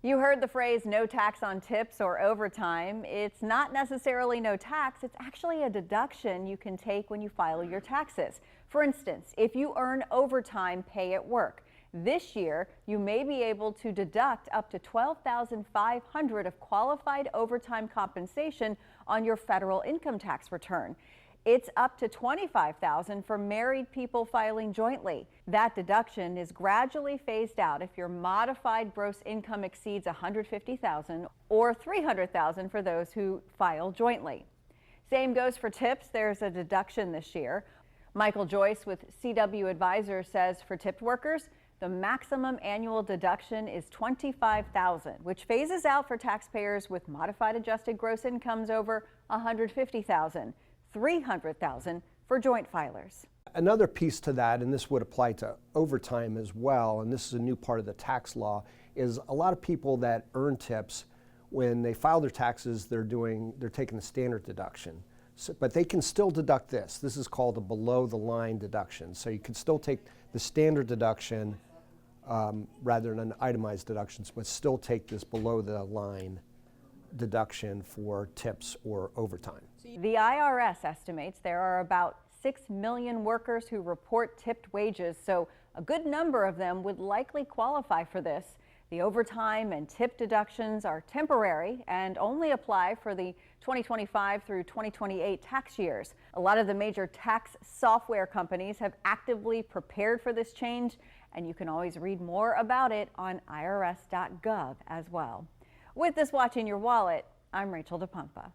You heard the phrase no tax on tips or overtime. It's not necessarily no tax, it's actually a deduction you can take when you file your taxes. For instance, if you earn overtime pay at work, this year you may be able to deduct up to $12,500 of qualified overtime compensation on your federal income tax return. It's up to $25,000 for married people filing jointly. That deduction is gradually phased out if your modified gross income exceeds $150,000 or $300,000 for those who file jointly. Same goes for tips. There's a deduction this year. Michael Joyce with CW Advisors says for tipped workers, the maximum annual deduction is $25,000, which phases out for taxpayers with modified adjusted gross incomes over $150,000. $300,000 for joint filers. Another piece to that, and this would apply to overtime as well, and this is a new part of the tax law, is a lot of people that earn tips, when they file their taxes, they're taking the standard deduction. But they can still deduct this. This is called a below the line deduction. So you can still take the standard deduction rather than itemized deductions, but still take this below the line deduction for tips or overtime. The IRS estimates there are about 6 million workers who report tipped wages, so a good number of them would likely qualify for this. The overtime and tip deductions are temporary and only apply for the 2025 through 2028 tax years. A lot of the major tax software companies have actively prepared for this change, and you can always read more about it on irs.gov as well. With this Watching Your Wallet, I'm Rachel DePompa.